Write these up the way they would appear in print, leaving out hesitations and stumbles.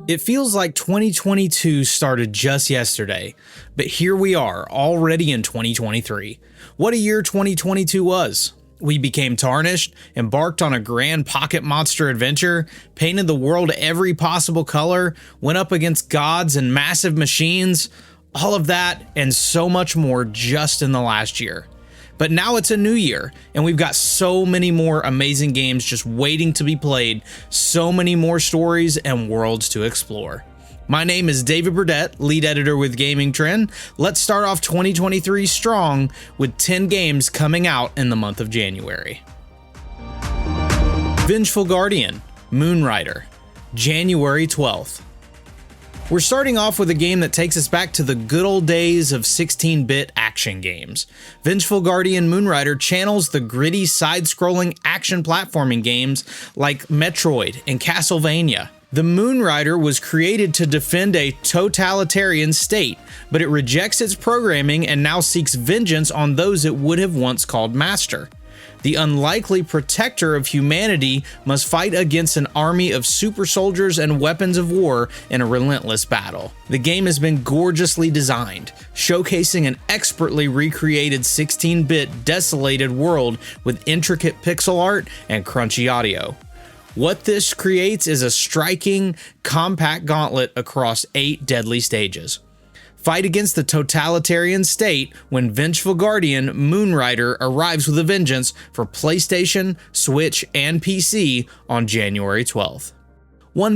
It feels like 2022 started just yesterday, but here we are, already in 2023. What a year 2022 was. We became tarnished, embarked on a grand pocket monster adventure, painted the world every possible color, went up against gods and massive machines, all of that and so much more just in the last year. But now it's a new year, and we've got so many more amazing games just waiting to be played, so many more stories and worlds to explore. My name is David Burdett, lead editor with Gaming Trend. Let's start off 2023 strong with 10 games coming out in the month of January. Vengeful Guardian, Moonrider, January 12th. We're starting off with a game that takes us back to the good old days of 16-bit action games. Vengeful Guardian Moonrider channels the gritty side-scrolling action platforming games like Metroid and Castlevania. The Moonrider was created to defend a totalitarian state, but it rejects its programming and now seeks vengeance on those it would have once called master. The unlikely protector of humanity must fight against an army of super soldiers and weapons of war in a relentless battle. The game has been gorgeously designed, showcasing an expertly recreated 16-bit desolated world with intricate pixel art and crunchy audio. What this creates is a striking, compact gauntlet across 8 deadly stages. Fight against the totalitarian state when Vengeful Guardian Moonrider arrives with a vengeance for PlayStation, Switch, and PC on January 12th.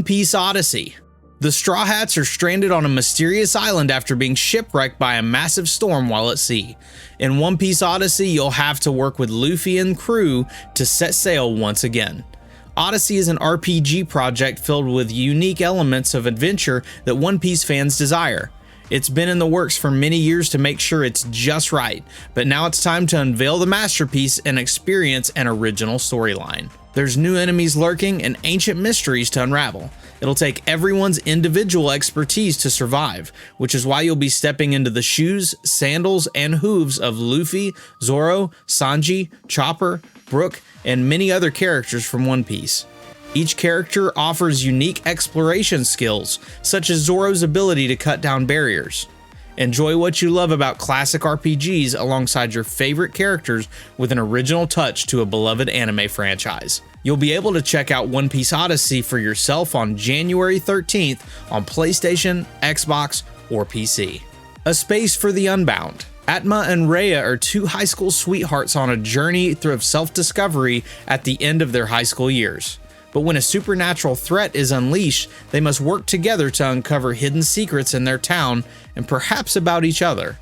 Piece Odyssey. The Straw Hats are stranded on a mysterious island after being shipwrecked by a massive storm while at sea. In Piece Odyssey, you'll have to work with Luffy and crew to set sail once again. Odyssey is an RPG project filled with unique elements of adventure that One Piece fans desire. It's been in the works for many years to make sure it's just right, but now it's time to unveil the masterpiece and experience an original storyline. There's new enemies lurking and ancient mysteries to unravel. It'll take everyone's individual expertise to survive, which is why you'll be stepping into the shoes, sandals, and hooves of Luffy, Zoro, Sanji, Chopper, Brook, and many other characters from One Piece. Each character offers unique exploration skills, such as Zoro's ability to cut down barriers. Enjoy what you love about classic RPGs alongside your favorite characters with an original touch to a beloved anime franchise. You'll be able to check out Piece Odyssey for yourself on January 13th on PlayStation, Xbox, or PC. A Space for the Unbound. Atma and Rhea are 2 high school sweethearts on a journey through self-discovery at the end of their high school years. But when a supernatural threat is unleashed, they must work together to uncover hidden secrets in their town and perhaps about each other.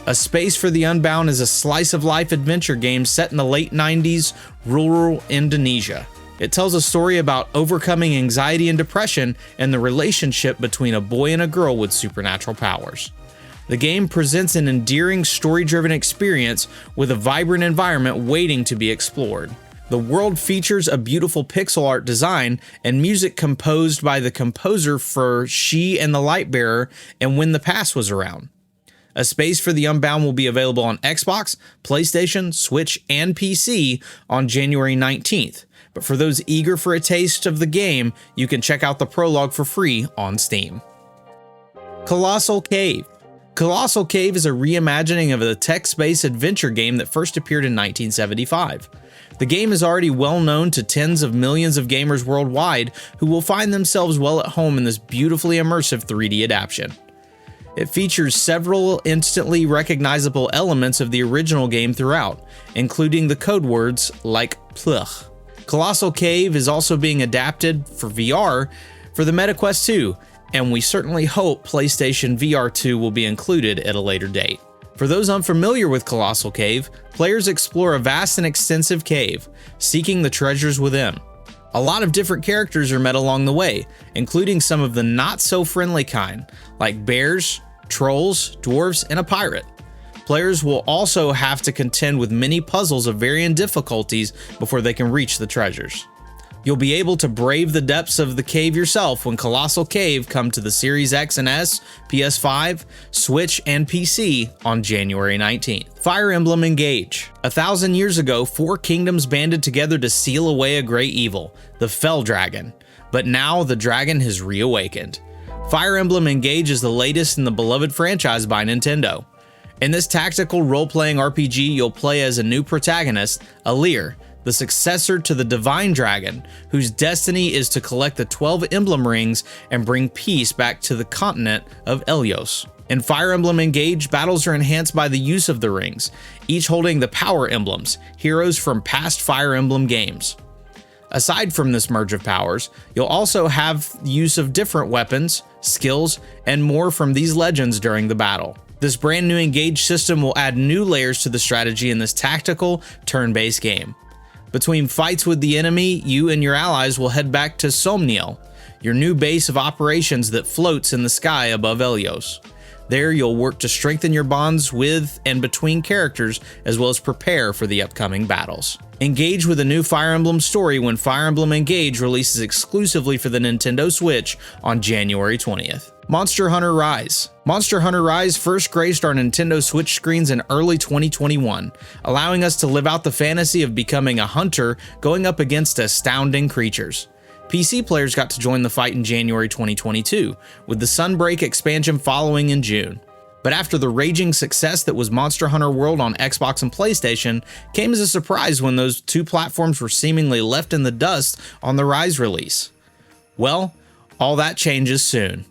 A Space for the Unbound is a slice-of-life adventure game set in the late 90s rural Indonesia. It tells a story about overcoming anxiety and depression and the relationship between a boy and a girl with supernatural powers. The game presents an endearing, story-driven experience with a vibrant environment waiting to be explored. The world features a beautiful pixel art design and music composed by the composer for She and the Lightbearer and When the Past Was Around. A Space for the Unbound will be available on Xbox, PlayStation, Switch, and PC on January 19th. But for those eager for a taste of the game, you can check out the prologue for free on Steam. Colossal Cave. Colossal Cave is a reimagining of a text-based adventure game that first appeared in 1975. The game is already well known to tens of millions of gamers worldwide who will find themselves well at home in this beautifully immersive 3D adaptation. It features several instantly recognizable elements of the original game throughout, including the code words like plugh. Colossal Cave is also being adapted for VR for the MetaQuest 2, and we certainly hope PlayStation VR 2 will be included at a later date. For those unfamiliar with Colossal Cave, players explore a vast and extensive cave, seeking the treasures within. A lot of different characters are met along the way, including some of the not-so-friendly kind, like bears, trolls, dwarves, and a pirate. Players will also have to contend with many puzzles of varying difficulties before they can reach the treasures. You'll be able to brave the depths of the cave yourself when Colossal Cave come to the Series X and S, PS5, Switch, and PC on January 19th. Fire Emblem Engage. 1,000 years ago, 4 kingdoms banded together to seal away a great evil, the Fell Dragon. but now the dragon has reawakened. Fire Emblem Engage is the latest in the beloved franchise by Nintendo. In this tactical role-playing RPG, you'll play as a new protagonist, Alir, the successor to the Divine Dragon, whose destiny is to collect the 12 Emblem Rings and bring peace back to the continent of Elyos. In Fire Emblem Engage, battles are enhanced by the use of the rings, each holding the power emblems, heroes from past Fire Emblem games. Aside from this merge of powers, you'll also have use of different weapons, skills, and more from these legends during the battle. This brand new Engage system will add new layers to the strategy in this tactical, turn-based game. Between fights with the enemy, you and your allies will head back to Somniel, your new base of operations that floats in the sky above Elyos. There, you'll work to strengthen your bonds with and between characters, as well as prepare for the upcoming battles. Engage with a new Fire Emblem story when Fire Emblem Engage releases exclusively for the Nintendo Switch on January 20th. Monster Hunter Rise. Monster Hunter Rise first graced our Nintendo Switch screens in early 2021, allowing us to live out the fantasy of becoming a hunter going up against astounding creatures. PC players got to join the fight in January 2022, with the Sunbreak expansion following in June. But after the raging success that was Monster Hunter World on Xbox and PlayStation, came as a surprise when those two platforms were seemingly left in the dust on the Rise release. Well, all that changes soon.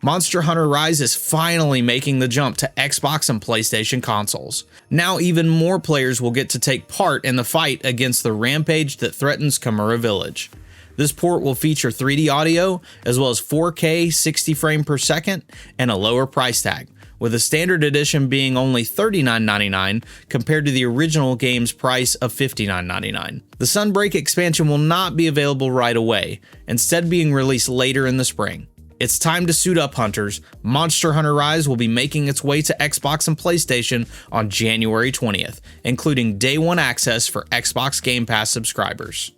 Monster Hunter Rise is finally making the jump to Xbox and PlayStation consoles. Now even more players will get to take part in the fight against the rampage that threatens Kamura Village. This port will feature 3D audio, as well as 4K 60 frames per second, and a lower price tag, with the standard edition being only $39.99 compared to the original game's price of $59.99. The Sunbreak expansion will not be available right away, instead being released later in the spring. It's time to suit up, hunters. Monster Hunter Rise will be making its way to Xbox and PlayStation on January 20th, including Day 1 access for Xbox Game Pass subscribers.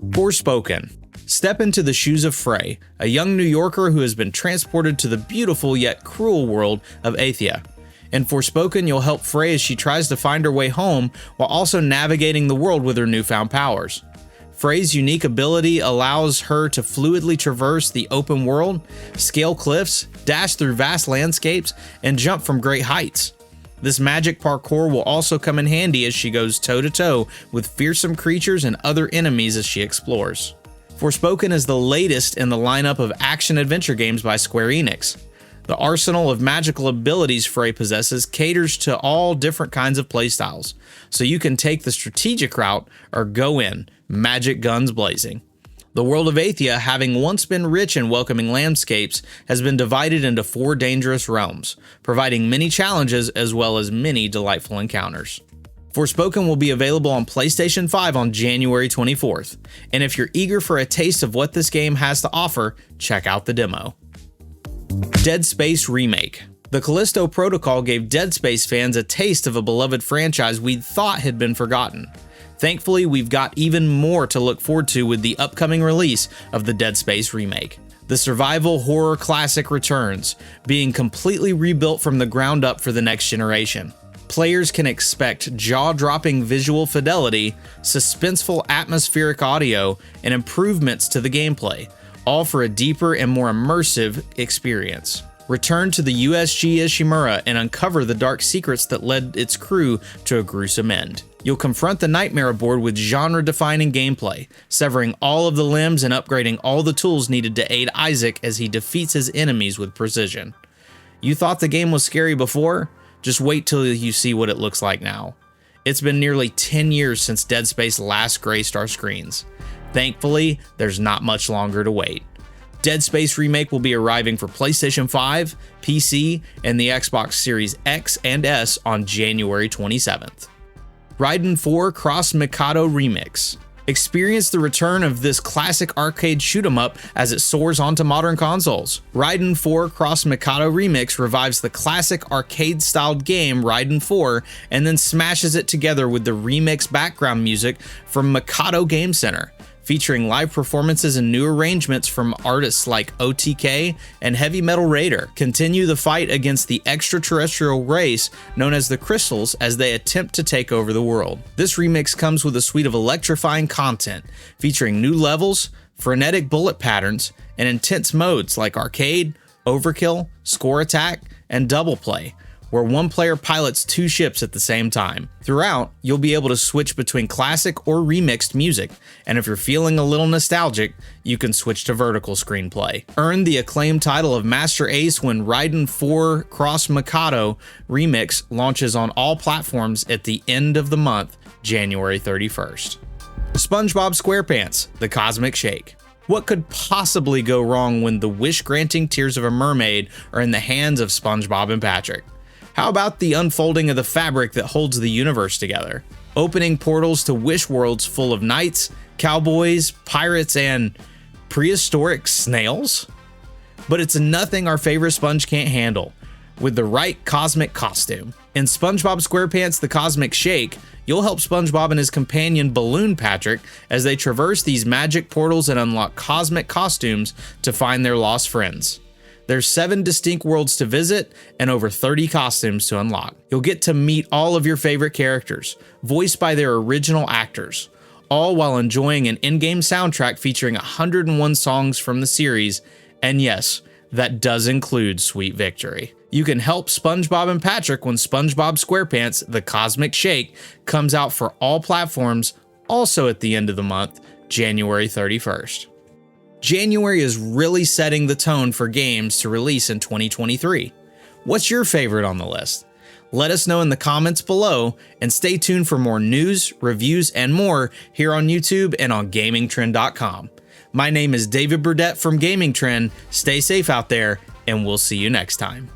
Forspoken. Step into the shoes of Frey, a young New Yorker who has been transported to the beautiful yet cruel world of Athia. In Forspoken, you'll help Frey as she tries to find her way home while also navigating the world with her newfound powers. Frey's unique ability allows her to fluidly traverse the open world, scale cliffs, dash through vast landscapes, and jump from great heights. This magic parkour will also come in handy as she goes toe-to-toe with fearsome creatures and other enemies as she explores. Forspoken is the latest in the lineup of action-adventure games by Square Enix. The arsenal of magical abilities Frey possesses caters to all different kinds of playstyles, so you can take the strategic route or go in, magic guns blazing. The world of Athia, having once been rich in welcoming landscapes, has been divided into 4 dangerous realms, providing many challenges as well as many delightful encounters. Forspoken will be available on PlayStation 5 on January 24th, and if you're eager for a taste of what this game has to offer, check out the demo. Dead Space Remake. The Callisto Protocol gave Dead Space fans a taste of a beloved franchise we'd thought had been forgotten. Thankfully, we've got even more to look forward to with the upcoming release of the Dead Space Remake. The survival horror classic returns, being completely rebuilt from the ground up for the next generation. Players can expect jaw-dropping visual fidelity, suspenseful atmospheric audio, and improvements to the gameplay, all for a deeper and more immersive experience. Return to the USG Ishimura and uncover the dark secrets that led its crew to a gruesome end. You'll confront the Nightmare aboard with genre-defining gameplay, severing all of the limbs and upgrading all the tools needed to aid Isaac as he defeats his enemies with precision. You thought the game was scary before? Just wait till you see what it looks like now. It's been nearly 10 years since Dead Space last graced our screens. Thankfully, there's not much longer to wait. Dead Space Remake will be arriving for PlayStation 5, PC, and the Xbox Series X and S on January 27th. Raiden 4 Cross Mikado Remix. Experience the return of this classic arcade shoot-'em-up as it soars onto modern consoles. Raiden 4 Cross Mikado Remix revives the classic arcade-styled game Raiden 4 and then smashes it together with the remix background music from Mikado Game Center, featuring live performances and new arrangements from artists like OTK and Heavy Metal Raider. Continue the fight against the extraterrestrial race known as the Crystals as they attempt to take over the world. This remix comes with a suite of electrifying content, featuring new levels, frenetic bullet patterns, and intense modes like arcade, overkill, score attack, and double play, where one player pilots 2 ships at the same time. Throughout, you'll be able to switch between classic or remixed music, and if you're feeling a little nostalgic, you can switch to vertical screenplay. Earn the acclaimed title of Master Ace when Raiden 4 Cross Mikado Remix launches on all platforms at the end of the month, January 31st. SpongeBob SquarePants: The Cosmic Shake. What could possibly go wrong when the wish-granting tears of a mermaid are in the hands of SpongeBob and Patrick? How about the unfolding of the fabric that holds the universe together? Opening portals to wish worlds full of knights, cowboys, pirates, and prehistoric snails? But it's nothing our favorite sponge can't handle, with the right cosmic costume. In SpongeBob SquarePants: The Cosmic Shake, you'll help SpongeBob and his companion Balloon Patrick as they traverse these magic portals and unlock cosmic costumes to find their lost friends. There's 7 distinct worlds to visit and over 30 costumes to unlock. You'll get to meet all of your favorite characters, voiced by their original actors, all while enjoying an in-game soundtrack featuring 101 songs from the series, and yes, that does include Sweet Victory. You can help SpongeBob and Patrick when SpongeBob SquarePants: The Cosmic Shake comes out for all platforms, also at the end of the month, January 31st. January is really setting the tone for games to release in 2023. What's your favorite on the list? Let us know in the comments below, and stay tuned for more news, reviews, and more here on YouTube and on GamingTrend.com. My name is David Burdett from Gaming Trend. Stay safe out there, and we'll see you next time.